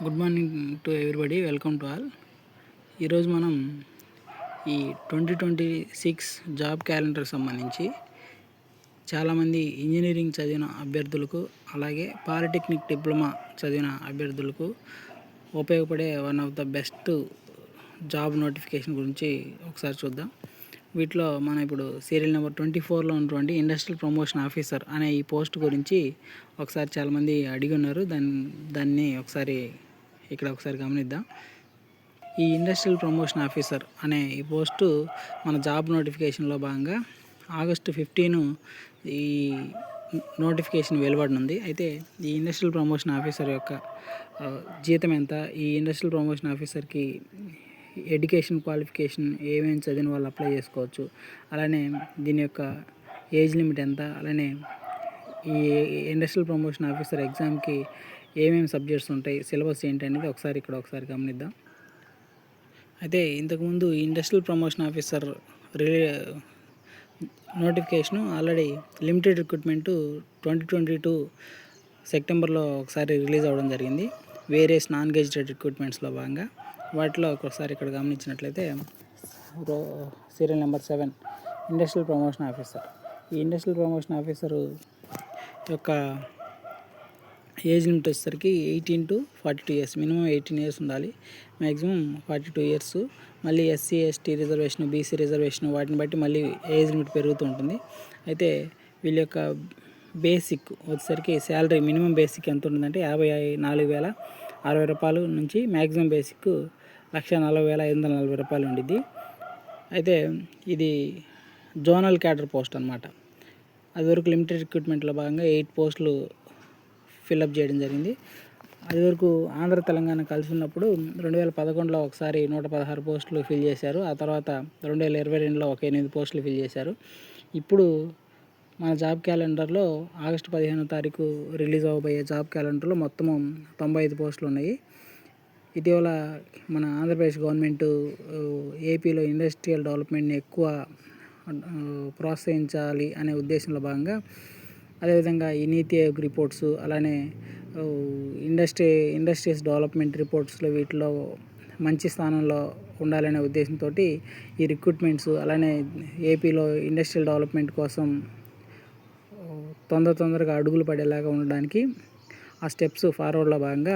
Good morning to everybody, welcome to all. ఈరోజు మనం ఈ 2026 జాబ్ క్యాలెండర్ సంబంధించి చాలామంది ఇంజనీరింగ్ చదివిన అభ్యర్థులకు, అలాగే పాలిటెక్నిక్ డిప్లొమా చదివిన అభ్యర్థులకు ఉపయోగపడే one of the best job notification గురించి ఒకసారి చూద్దాం. వీటిలో మనం ఇప్పుడు సీరియల్ నెంబర్ 24లో ఉన్నటువంటి ఇండస్ట్రియల్ ప్రమోషన్ ఆఫీసర్ అనే ఈ పోస్ట్ గురించి ఒకసారి చాలామంది అడిగి ఉన్నారు. దాన్ని ఒకసారి గమనిద్దాం. ఈ ఇండస్ట్రియల్ ప్రమోషన్ ఆఫీసర్ అనే ఈ పోస్టు మన జాబ్ నోటిఫికేషన్లో భాగంగా ఆగస్టు 15 ఈ నోటిఫికేషన్ వెలువడనుంది. అయితే ఈ ఇండస్ట్రియల్ ప్రమోషన్ ఆఫీసర్ యొక్క జీతం ఎంత, ఈ ఇండస్ట్రియల్ ప్రమోషన్ ఆఫీసర్కి ఎడ్యుకేషన్ క్వాలిఫికేషన్ ఏమేమి చదివిన వాళ్ళు అప్లై చేసుకోవచ్చు, అలానే దీని యొక్క ఏజ్ లిమిట్ ఎంత, అలానే ఈ ఇండస్ట్రియల్ ప్రమోషన్ ఆఫీసర్ ఎగ్జామ్కి ఏమేమి సబ్జెక్ట్స్ ఉంటాయి, సిలబస్ ఏంటి అనేది ఒకసారి గమనిద్దాం. అయితే ఇంతకుముందు ఈ industrial promotion officer notification already limited recruitment 2022 సెప్టెంబర్లో ఒకసారి రిలీజ్ అవ్వడం జరిగింది. వేరియస్ నాన్ గెజిటెడ్ రిక్రూట్మెంట్స్లో భాగంగా వాటిలో ఒకసారి ఇక్కడ గమనించినట్లయితే serial number 7 industrial promotion officer. ఈ ఇండస్ట్రియల్ ప్రమోషన్ ఆఫీసర్ యొక్క ఏజ్ లిమిట్ వచ్చేసరికి 18 to 42 years, మినిమం 18 years ఉండాలి, మ్యాక్సిమం 42 years. మళ్ళీ SC ST reservation, BC reservation వాటిని బట్టి మళ్ళీ ఏజ్ లిమిట్ పెరుగుతూ ఉంటుంది. అయితే వీళ్ళ యొక్క బేసిక్ వచ్చేసరికి శాలరీ మినిమం బేసిక్ ఎంత ఉంటుందంటే 54,060 రూపాయలు నుంచి మ్యాక్సిమం బేసిక్ 140,540 రూపాయలు ఉండిద్ది. అయితే ఇది జోనల్ క్యాడర్ పోస్ట్ అనమాట. అది వరకు లిమిటెడ్ రిక్రూట్మెంట్లో భాగంగా 8 పోస్టులు ఫిల్అప్ చేయడం జరిగింది. అది వరకు ఆంధ్ర తెలంగాణ కలిసి ఉన్నప్పుడు 2011లో ఒకసారి 116 పోస్టులు ఫిల్ చేశారు. ఆ తర్వాత 2022లో ఒక 8 పోస్టులు ఫిల్ చేశారు. ఇప్పుడు మన జాబ్ క్యాలెండర్లో ఆగస్టు 15వ తారీఖు రిలీజ్ అవ్వబోయే జాబ్ క్యాలెండర్లో మొత్తము 95 పోస్టులు ఉన్నాయి. ఇటీవల మన ఆంధ్రప్రదేశ్ గవర్నమెంట్ ఏపీలో ఇండస్ట్రియల్ డెవలప్మెంట్ని ఎక్కువ ప్రోత్సహించాలి అనే ఉద్దేశంలో భాగంగా, అదేవిధంగా ఈ నీతి ఆయోగ్ రిపోర్ట్స్, అలానే ఇండస్ట్రీస్ డెవలప్మెంట్ రిపోర్ట్స్లో వీటిలో మంచి స్థానంలో ఉండాలనే ఉద్దేశంతో ఈ రిక్రూట్మెంట్స్, అలానే ఏపీలో ఇండస్ట్రియల్ డెవలప్మెంట్ కోసం తొందరగా అడుగులు పడేలాగా ఉండడానికి ఆ స్టెప్స్ ఫార్వర్డ్లో భాగంగా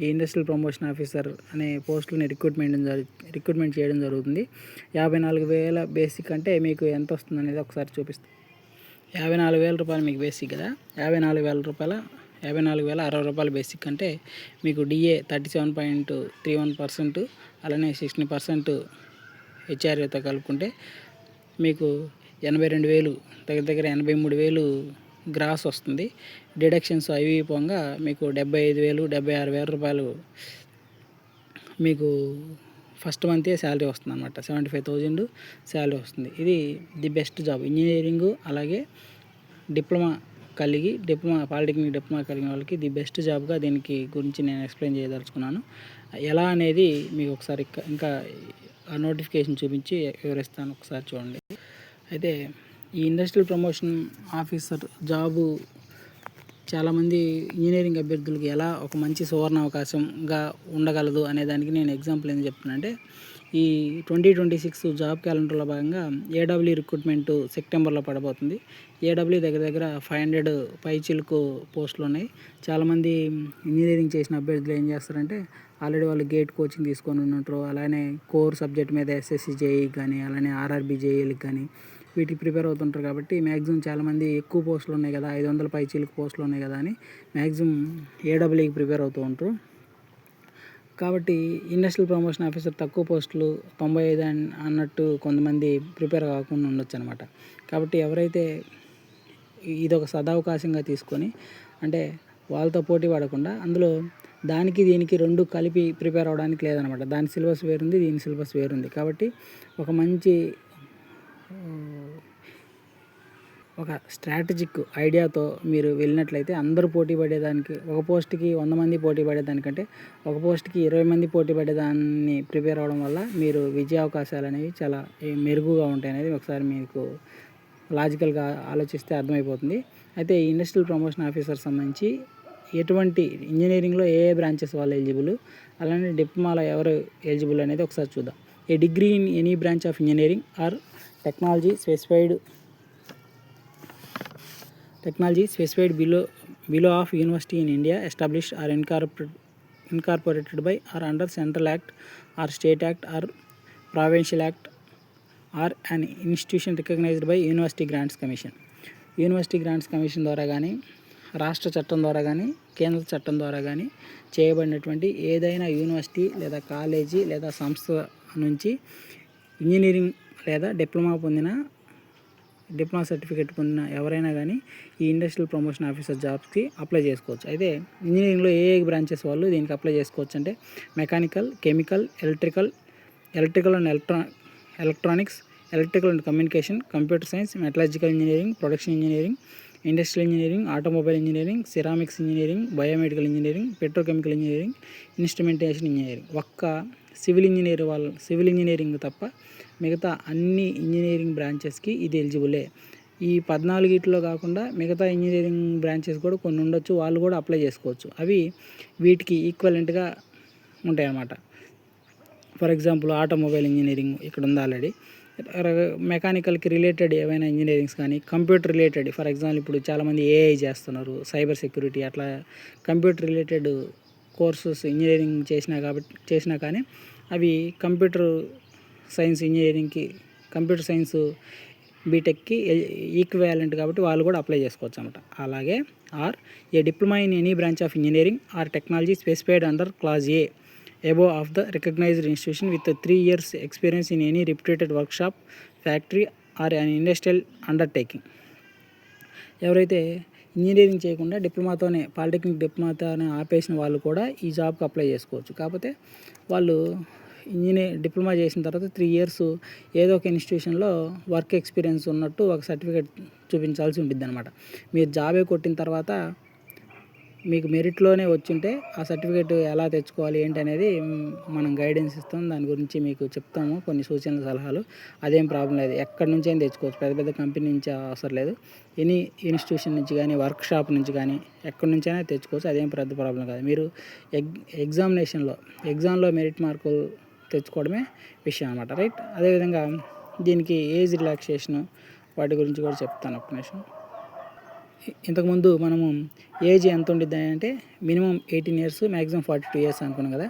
ఈ ఇండస్ట్రియల్ ప్రమోషన్ ఆఫీసర్ అనే పోస్టులని రిక్రూట్మెంట్ చేయడం జరుగుతుంది. 54,000 బేసిక్ అంటే మీకు ఎంత వస్తుంది అనేది ఒకసారి చూపిస్తాను. 54,000 రూపాయలు మీకు బేసిక్ కదా. 54,060 రూపాయలు బేసిక్ అంటే మీకు డిఏ 37.31%, అలానే 16% హెచ్ఆర్ఏతో కలుపుకుంటే మీకు 82,000, దగ్గర 83,000 గ్రాస్ వస్తుంది. డిడక్షన్స్ అవి పోగా మీకు 75,000, 76,000 రూపాయలు మీకు ఫస్ట్ మంతే శాలరీ వస్తుంది అనమాట. 75,000 శాలరీ వస్తుంది. ఇది ది బెస్ట్ జాబ్. ఇంజనీరింగు అలాగే పాలిటెక్నిక్ డిప్లొమా కలిగిన వాళ్ళకి ది బెస్ట్ జాబ్గా దీనికి గురించి నేను ఎక్స్ప్లెయిన్ చేయదలుచుకున్నాను. ఎలా అనేది మీకు ఒకసారి ఇంకా ఆ నోటిఫికేషన్ చూపించి వివరిస్తాను, ఒకసారి చూడండి. అయితే ఈ ఇండస్ట్రియల్ ప్రమోషన్ ఆఫీసర్ జాబు చాలామంది ఇంజనీరింగ్ అభ్యర్థులకి ఎలా ఒక మంచి సువర్ణ అవకాశంగా ఉండగలదు అనే దానికి నేను ఎగ్జాంపుల్ ఏం చెప్తున్నానంటే, ఈ 2026 జాబ్ క్యాలెండర్లో భాగంగా ఏడబ్ల్యూ రిక్రూట్మెంట్ సెప్టెంబర్లో పడబోతుంది. ఏడబ్ల్యూ దగ్గర 500 పైచిలుకు పోస్టులు ఉన్నాయి. చాలామంది ఇంజనీరింగ్ చేసిన అభ్యర్థులు ఏం చేస్తారంటే, ఆల్రెడీ వాళ్ళు గేట్ కోచింగ్ తీసుకొని ఉన్నట్టు, అలానే కోర్ సబ్జెక్ట్ మీద ఎస్ఎస్సి జేఈ కానీ, అలానే ఆర్ఆర్బీ జేఈలకు కానీ వీటికి ప్రిపేర్ అవుతుంటారు. కాబట్టి మ్యాక్సిమం చాలామంది ఎక్కువ పోస్టులు ఉన్నాయి కదా, 500 పైచిలుకు పోస్టులు ఉన్నాయి కదా అని మ్యాక్సిమం ఏడబ్ల్యూకి ప్రిపేర్ అవుతూ ఉంటారు. కాబట్టి ఇండస్ట్రియల్ ప్రమోషన్ ఆఫీసర్ తక్కువ పోస్టులు 95 అన్నట్టు కొంతమంది ప్రిపేర్ కాకుండా ఉండొచ్చు అనమాట. కాబట్టి ఎవరైతే ఇదొక సదవకాశంగా తీసుకొని, అంటే వాళ్ళతో పోటీ పడకుండా, అందులో దీనికి రెండు కలిపి ప్రిపేర్ అవ్వడానికి లేదనమాట. దాని సిలబస్ వేరుంది, దీని సిలబస్ వేరుంది. కాబట్టి ఒక స్ట్రాటజిక్ ఐడియాతో మీరు వెళ్ళినట్లయితే అందరూ పోటీ పడేదానికి, ఒక పోస్ట్కి 100 మంది పోటీ పడేదానికంటే ఒక పోస్ట్కి 20 మంది పోటీ పడేదాన్ని ప్రిపేర్ అవ్వడం వల్ల మీరు విజయ అవకాశాలు అనేవి చాలా మెరుగుగా ఉంటాయి అనేది ఒకసారి మీకు లాజికల్గా ఆలోచిస్తే అర్థమైపోతుంది. అయితే ఈ ఇండస్ట్రియల్ ప్రమోషన్ ఆఫీసర్ సంబంధించి ఎటువంటి ఇంజనీరింగ్లో ఏ బ్రాంచెస్ వాళ్ళు ఎలిజిబుల్, అలానే డిప్లొమాలో ఎవరు ఎలిజిబుల్ అనేది ఒకసారి చూద్దాం. A degree in any branch of engineering or technology specified below of university in India established or incorporated by or under central act or state act or provincial act or an institution recognized by university grants commission ద్వారా కానీ, రాష్ట్ర చట్టం ద్వారా కానీ, కేంద్ర చట్టం ద్వారా కానీ చేయబడినటువంటి ఏదైనా యూనివర్సిటీ లేదా కాలేజీ లేదా సంస్థ నుంచి ఇంజనీరింగ్ లేదా డిప్లొమా సర్టిఫికేట్ పొందిన ఎవరైనా కానీ ఈ ఇండస్ట్రియల్ ప్రమోషన్ ఆఫీసర్ జాబ్స్కి అప్లై చేసుకోవచ్చు. అయితే ఇంజనీరింగ్లో ఏ బ్రాంచెస్ వాళ్ళు దీనికి అప్లై చేసుకోవచ్చు అంటే mechanical, chemical, electrical and electronics, electrical and communication, computer science, metallurgical engineering, production engineering, industrial engineering, automobile engineering, ceramics engineering, biomedical engineering, petrochemical engineering, instrumentation engineering. ఒక్క civil engineering తప్ప మిగతా అన్ని ఇంజనీరింగ్ బ్రాంచెస్కి ఇది ఎలిజిబులే. ఈ 14 కాకుండా మిగతా ఇంజనీరింగ్ బ్రాంచెస్ కూడా కొన్ని ఉండొచ్చు, వాళ్ళు కూడా అప్లై చేసుకోవచ్చు. అవి వీటికి ఈక్వలెంట్గా ఉంటాయి అన్నమాట. ఫర్ ఎగ్జాంపుల్ ఆటోమొబైల్ ఇంజనీరింగ్ ఇక్కడ ఉంది ఆల్రెడీ. మెకానికల్కి రిలేటెడ్ ఏవైనా ఇంజనీరింగ్స్ కానీ, కంప్యూటర్ రిలేటెడ్ ఫర్ ఎగ్జాంపుల్ ఇప్పుడు చాలామంది ఏఐ చేస్తున్నారు, సైబర్ సెక్యూరిటీ, అట్లా కంప్యూటర్ రిలేటెడ్ కోర్సెస్ ఇంజనీరింగ్ చేసినా కానీ అవి కంప్యూటర్ సైన్స్ బీటెక్కి ఈక్వాలెంట్ కాబట్టి వాళ్ళు కూడా అప్లై చేసుకోవచ్చు అన్నమాట. అలాగే or a diploma in any branch of engineering or technology specified under class A above of the recognized institution with 3 years experience in any reputed workshop, factory or an industrial undertaking. ఎవరైతే engineering చేయకుండా polytechnic డిప్లొమాతోనే ఆపేసిన వాళ్ళు కూడా ఈ జాబ్కి apply చేసుకోవచ్చు. కాకపోతే వాళ్ళు డిప్లొమా చేసిన తర్వాత 3 years ఏదో ఒక ఇన్స్టిట్యూషన్లో వర్క్ ఎక్స్పీరియన్స్ ఉన్నట్టు ఒక సర్టిఫికేట్ చూపించాల్సి ఉంటుంది అన్నమాట. మీరు జాబే కొట్టిన తర్వాత మీకు మెరిట్లోనే వచ్చింటే ఆ సర్టిఫికేట్ ఎలా తెచ్చుకోవాలి ఏంటి అనేది మనం గైడెన్స్ ఇస్తాం, దాని గురించి మీకు చెప్తాము కొన్ని సూచనలు, సలహాలు. అదేం ప్రాబ్లం లేదు, ఎక్కడి నుంచి అయినా తెచ్చుకోవచ్చు, పెద్ద కంపెనీ నుంచి అవసరం లేదు. ఎనీ ఇన్స్టిట్యూషన్ నుంచి కానీ, వర్క్ షాప్ నుంచి కానీ, ఎక్కడి నుంచి అయినా తెచ్చుకోవచ్చు, అదేం పెద్ద ప్రాబ్లం కాదు. మీరు ఎగ్జామ్లో మెరిట్ మార్కులు తెచ్చుకోవడమే విషయం అన్నమాట, రైట్. అదేవిధంగా దీనికి ఏజ్ రిలాక్సేషను వాటి గురించి కూడా చెప్తాను ఒక్క నిమిషం. ఇంతకుముందు మనము ఏజ్ ఎంత ఉండిద్ది అంటే మినిమం 18 years, మ్యాక్సిమం 42 years అనుకున్నాం కదా.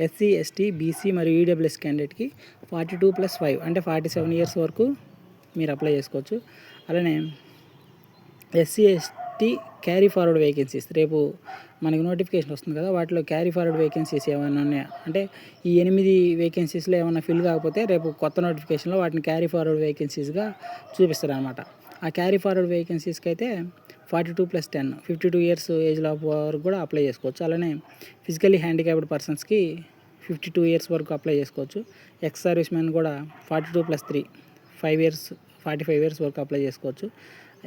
ఎస్సీ, ఎస్టీ, బీసీ మరియు ఈడబ్ల్యూఎస్ క్యాండిడేట్కి 42+5 అంటే 47 years వరకు మీరు అప్లై చేసుకోవచ్చు. అలానే SC, ST carry forward vacancies రేపు మనకి నోటిఫికేషన్ వస్తుంది కదా, వాటిలో క్యారీ ఫార్వర్డ్ వేకెన్సీస్ ఏమైనా ఉన్నాయా అంటే ఈ 8 వేకెన్సీస్లో ఏమైనా ఫిల్ కాకపోతే రేపు కొత్త నోటిఫికేషన్లో వాటిని క్యారీ ఫార్వర్డ్ వేకెన్సీస్గా చూపిస్తారు అనమాట. ఆ క్యారీ ఫార్వర్డ్ వేకెన్సీస్కి అయితే 42+10 52 years ఏజ్ లోపు వరకు కూడా అప్లై చేసుకోవచ్చు. అలానే ఫిజికల్లీ హ్యాండిక్యాప్డ్ పర్సన్స్కి 52 years వరకు అప్లై చేసుకోవచ్చు. ఎక్స్ సర్వీస్ మ్యాన్ కూడా 42+3 45 years వరకు అప్లై చేసుకోవచ్చు.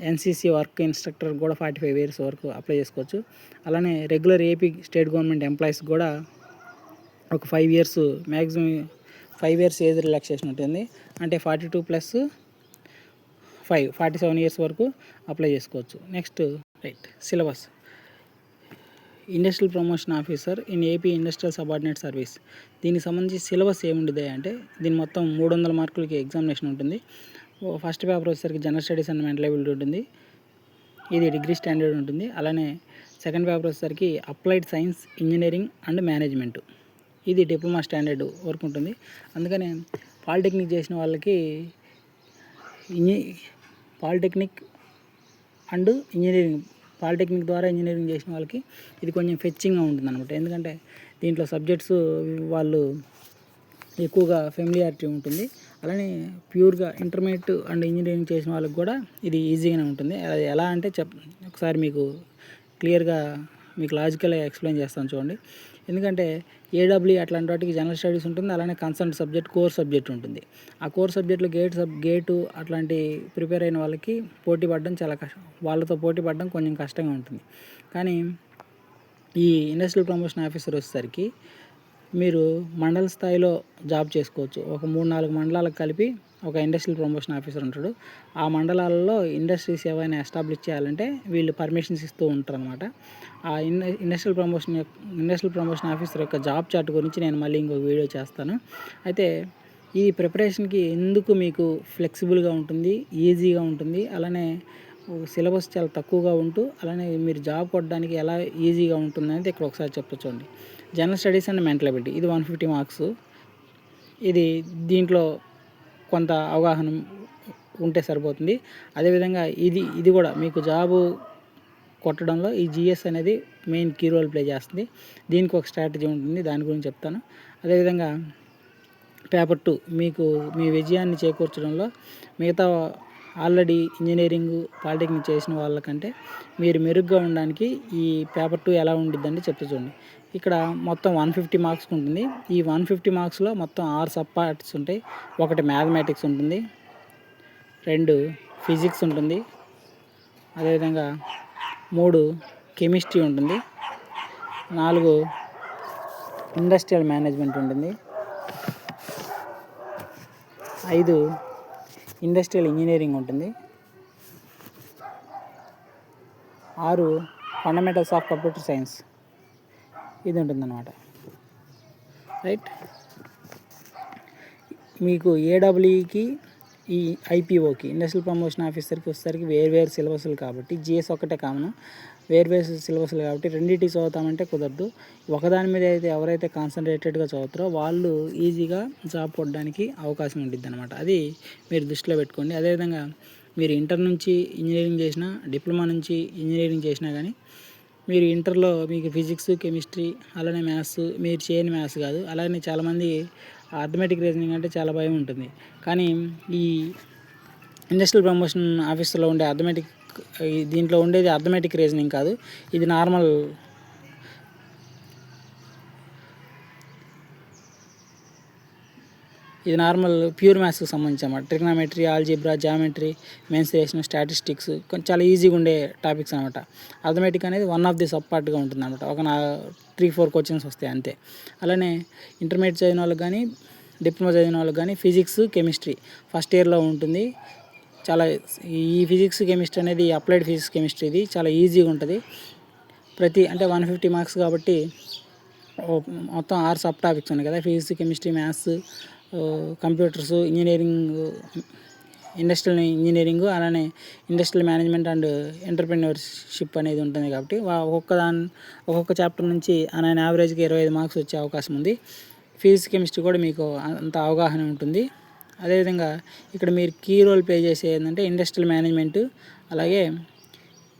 ఎన్సీసీ వర్క్ ఇన్స్ట్రక్టర్ కూడా 45 years వరకు అప్లై చేసుకోవచ్చు. అలానే regular AP state government employees కూడా ఒక 5 years maximum 5 years age relaxation ఉంటుంది. అంటే 42+5 47 years వరకు అప్లై చేసుకోవచ్చు. Next right syllabus. Industrial promotion officer in AP industrial subordinate service, దీనికి సంబంధించి సిలబస్ ఏముంటుంది అంటే దీని మొత్తం 300 మార్కులకి ఎగ్జామినేషన్ ఉంటుంది. ఫస్ట్ పేపర్ వచ్చేసరికి general studies and mental ability ఉంటుంది, ఇది డిగ్రీ స్టాండర్డ్ ఉంటుంది. అలానే సెకండ్ పేపర్ వచ్చేసరికి applied science, engineering and management, ఇది డిప్లొమా స్టాండర్డ్ వరకు ఉంటుంది. అందుకనే పాలిటెక్నిక్ చేసిన వాళ్ళకి పాలిటెక్నిక్ ద్వారా ఇంజనీరింగ్ చేసిన వాళ్ళకి ఇది కొంచెం ఫెచ్చింగ్గా ఉంటుంది అనమాట. ఎందుకంటే దీంట్లో సబ్జెక్ట్స్ వాళ్ళు ఎక్కువగా ఫెమిలియారిటీ ఉంటుంది. అలానే ప్యూర్గా ఇంటర్మీడియట్ అండ్ ఇంజనీరింగ్ చేసిన వాళ్ళకి కూడా ఇది ఈజీగానే ఉంటుంది. అది ఎలా అంటే ఒకసారి మీకు క్లియర్గా మీకు లాజికల్గా ఎక్స్ప్లెయిన్ చేస్తాను చూడండి. ఎందుకంటే ఏడబ్ల్యూ అట్లాంటి వాటికి జనరల్ స్టడీస్ ఉంటుంది, అలానే కన్సర్న్ సబ్జెక్ట్ కోర్ సబ్జెక్ట్ ఉంటుంది. ఆ కోర్ సబ్జెక్టులో గేటు అట్లాంటి ప్రిపేర్ అయిన వాళ్ళకి పోటీ పడడం చాలా కష్టం, వాళ్ళతో పోటీ పడడం కొంచెం కష్టంగా ఉంటుంది. కానీ ఈ ఇండస్ట్రియల్ ప్రమోషన్ ఆఫీసర్ వచ్చేసరికి మీరు మండల స్థాయిలో జాబ్ చేసుకోవచ్చు. ఒక 3-4 మండలాలకు కలిపి ఒక ఇండస్ట్రియల్ ప్రమోషన్ ఆఫీసర్ ఉంటాడు. ఆ మండలాలలో ఇండస్ట్రీస్ ఏవైనా ఎస్టాబ్లిష్ చేయాలంటే వీళ్ళు పర్మిషన్స్ ఇస్తూ ఉంటారు అనమాట. ఆ ఇండస్ట్రియల్ ప్రమోషన్ ఆఫీసర్ యొక్క జాబ్ చార్ట్ గురించి నేను మళ్ళీ ఇంకొక వీడియో చేస్తాను. అయితే ఈ ప్రిపరేషన్కి ఎందుకు మీకు ఫ్లెక్సిబుల్గా ఉంటుంది, ఈజీగా ఉంటుంది, అలానే సిలబస్ చాలా తక్కువగా ఉంటూ అలానే మీరు జాబ్ కొట్టడానికి ఎలా ఈజీగా ఉంటుంది అనేది ఇక్కడ ఒకసారి చూడండి. General studies and mental ability ఇది 150 మార్క్స్. దీంట్లో కొంత అవగాహన ఉంటే సరిపోతుంది. అదేవిధంగా ఇది కూడా మీకు జాబు కొట్టడంలో ఈ జిఎస్ అనేది మెయిన్ కీ రోల్ ప్లే చేస్తుంది. దీనికి ఒక స్ట్రాటజీ ఉంటుంది, దాని గురించి చెప్తాను. అదేవిధంగా పేపర్ 2 మీకు మీ విజయాన్ని చేకూర్చడంలో మిగతా ఆల్రెడీ ఇంజనీరింగ్ పాలిటెక్నిక్ చేసిన వాళ్ళకంటే మీరు మెరుగ్గా ఉండడానికి ఈ పేపర్ 2 ఎలా ఉండిద్దంటే చూడండి. ఇక్కడ మొత్తం 150 మార్క్స్ ఉంటుంది. ఈ 150 మార్క్స్లో మొత్తం 6 సబ్ పార్ట్స్ ఉంటాయి. 1 మ్యాథమెటిక్స్ ఉంటుంది, 2 ఫిజిక్స్ ఉంటుంది, అదేవిధంగా 3 కెమిస్ట్రీ ఉంటుంది, 4 ఇండస్ట్రియల్ మేనేజ్మెంట్ ఉంటుంది, 5 ఇండస్ట్రియల్ ఇంజనీరింగ్ ఉంటుంది, 6 ఫండమెంటల్స్ ఆఫ్ కంప్యూటర్ సైన్స్ ఇది ఉంటుందన్నమాట. రైట్. మీకు ఏడబ్ల్యూకి ఈ ఐపీఓకి ఇండస్ట్రియల్ ప్రమోషన్ ఆఫీసర్కి వచ్చేసరికి వేరు సిలబస్లు కాబట్టి జిఎస్ ఒకటే కామన్, వేరు సిలబస్లు కాబట్టి రెండింటికి చదువుతామంటే కుదరదు. ఒకదాని మీద అయితే ఎవరైతే కాన్సన్ట్రేటెడ్గా చదువుతారో వాళ్ళు ఈజీగా జాబ్ కొట్టడానికి అవకాశం ఉంటుంది అనమాట. అది మీరు దృష్టిలో పెట్టుకోండి. అదేవిధంగా మీరు ఇంటర్ నుంచి ఇంజనీరింగ్ చేసినా, డిప్లొమా నుంచి ఇంజనీరింగ్ చేసినా కానీ మీరు ఇంటర్లో మీకు ఫిజిక్స్, కెమిస్ట్రీ అలానే మ్యాథ్స్ మీరు చేయని మ్యాథ్స్ కాదు. అలానే చాలామంది అర్థమెటిక్ రీజనింగ్ అంటే చాలా భయం ఉంటుంది. కానీ ఈ ఇండస్ట్రియల్ ప్రమోషన్ ఆఫీసర్లో ఉండే దీంట్లో ఉండేది అర్థమెటిక్ రీజనింగ్ కాదు, ఇది నార్మల్ ప్యూర్ మ్యాథ్స్కి సంబంధించి అన్నమాట. Trigonometry, algebra, geometry, mensuration, statistics కొంచెం చాలా ఈజీగా ఉండే టాపిక్స్ అనమాట. అర్థమెటిక్ అనేది వన్ ఆఫ్ ది సబ్ పార్ట్గా ఉంటుంది అనమాట. ఒక 3-4 క్వశ్చన్స్ వస్తాయి అంతే. అలానే ఇంటర్మీడియట్ చదివిన వాళ్ళకి కానీ డిప్లొమా చదివిన వాళ్ళకి కానీ ఫిజిక్స్, కెమిస్ట్రీ ఫస్ట్ ఇయర్లో ఉంటుంది. చాలా ఈ ఫిజిక్స్, కెమిస్ట్రీ అనేది అప్లైడ్ ఫిజిక్స్, కెమిస్ట్రీ ఇది చాలా ఈజీగా ఉంటుంది. అంటే 150 మార్క్స్ కాబట్టి మొత్తం 6 సబ్ టాపిక్స్ ఉన్నాయి కదా, physics, chemistry, maths, computers, engineering, industrial engineering, అలానే ఇండస్ట్రియల్ మేనేజ్మెంట్ అండ్ ఎంటర్‌ప్రెన్యూర్‌షిప్ అనేది ఉంటుంది కాబట్టి ఒక్కొక్క చాప్టర్ నుంచి యావరేజ్గా 25 మార్క్స్ వచ్చే అవకాశం ఉంది. ఫిజిక్స్, కెమిస్ట్రీ కూడా మీకు అంత అవగాహన ఉంటుంది. అదేవిధంగా ఇక్కడ మీరు కీ రోల్ ప్లే చేసే ఏంటంటే ఇండస్ట్రియల్ మేనేజ్మెంట్ అలాగే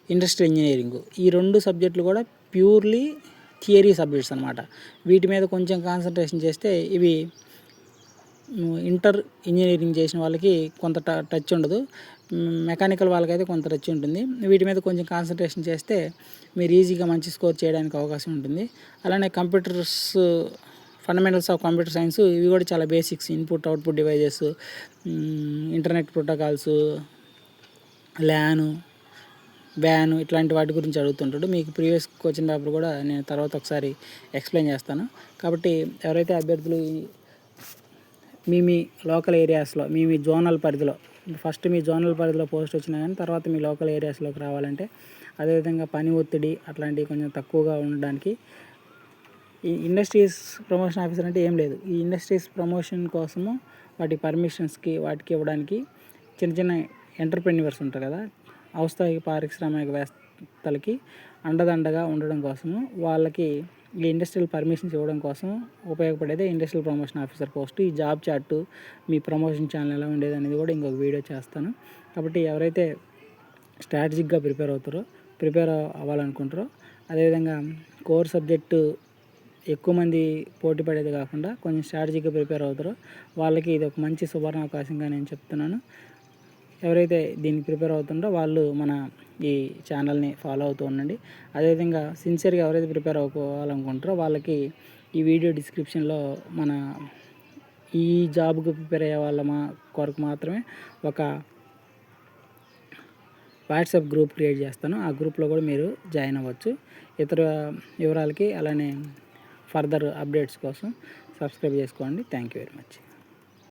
ఇండస్ట్రియల్ ఇంజనీరింగ్, ఈ 2 సబ్జెక్టులు కూడా ప్యూర్లీ థియరీ సబ్జెక్ట్స్ అనమాట. వీటి మీద కొంచెం కాన్సన్ట్రేషన్ చేస్తే ఇవి ఇంటర్ ఇంజనీరింగ్ చేసిన వాళ్ళకి కొంత టచ్ ఉండదు, మెకానికల్ వాళ్ళకైతే కొంత టచ్ ఉంటుంది. వీటి మీద కొంచెం కాన్సన్ట్రేషన్ చేస్తే మీరు ఈజీగా మంచి స్కోర్ చేయడానికి అవకాశం ఉంటుంది. అలానే ఫండమెంటల్స్ ఆఫ్ కంప్యూటర్ సైన్స్ ఇవి కూడా చాలా basics, input output devices, internet protocols, LAN, ban ఇట్లాంటి వాటి గురించి అడుగుతుంటాడు. మీకు ప్రీవియస్ క్వశ్చన్ పేపర్ కూడా నేను తర్వాత ఒకసారి ఎక్స్ప్లెయిన్ చేస్తాను. కాబట్టి ఎవరైతే అభ్యర్థులు మీ లోకల్ ఏరియాస్లో మీ జోనల్ పరిధిలో ఫస్ట్ మీ జోనల్ పరిధిలో పోస్ట్ వచ్చినా కానీ తర్వాత మీ లోకల్ ఏరియాస్లోకి రావాలంటే, అదేవిధంగా పని ఒత్తిడి అట్లాంటివి కొంచెం తక్కువగా ఉండడానికి ఈ ఇండస్ట్రీస్ ప్రమోషన్ ఆఫీసర్ అంటే ఏం లేదు. ఈ ఇండస్ట్రీస్ ప్రమోషన్ కోసము వాటి పర్మిషన్స్కి వాటికి ఇవ్వడానికి చిన్న ఎంటర్‌ప్రెన్యూర్స్ ఉంటారు కదా, ఔత్సాహిక పారిశ్రామికవేత్తలకి అండదండగా ఉండడం కోసము వాళ్ళకి ఈ ఇండస్ట్రియల్ పర్మిషన్స్ ఇవ్వడం కోసం ఉపయోగపడేదే ఇండస్ట్రియల్ ప్రమోషన్ ఆఫీసర్ పోస్ట్. ఈ జాబ్ చార్టు మీ ప్రమోషన్ ఛానల్ ఎలా ఉండేది అనేది కూడా ఇంకొక వీడియో చేస్తాను. కాబట్టి ఎవరైతే స్ట్రాటజిక్గా ప్రిపేర్ అవ్వాలనుకుంటారో, అదేవిధంగా కోర్ సబ్జెక్టు ఎక్కువ మంది పోటీ పడేది కాకుండా కొంచెం స్ట్రాటజిక్గా ప్రిపేర్ అవుతారో వాళ్ళకి ఇది ఒక మంచి సువర్ణ అవకాశంగా నేను చెప్తున్నాను. ఎవరైతే దీనికి ప్రిపేర్ అవుతుందో వాళ్ళు మన ఈ ఛానల్ని ఫాలో అవుతూ ఉండండి. అదేవిధంగా సిన్సియర్గా ఎవరైతే ప్రిపేర్ అవ్వాలనుకుంటారో వాళ్ళకి ఈ వీడియో డిస్క్రిప్షన్లో మన ఈ జాబ్కి ప్రిపేర్ అయ్యే వాళ్ళ కొరకు మాత్రమే ఒక వాట్సాప్ గ్రూప్ క్రియేట్ చేస్తాను. ఆ గ్రూప్లో కూడా మీరు జాయిన్ అవ్వచ్చు. ఇతర వివరాలకి అలానే ఫర్దర్ అప్డేట్స్ కోసం సబ్స్క్రైబ్ చేసుకోండి. Thank you very much.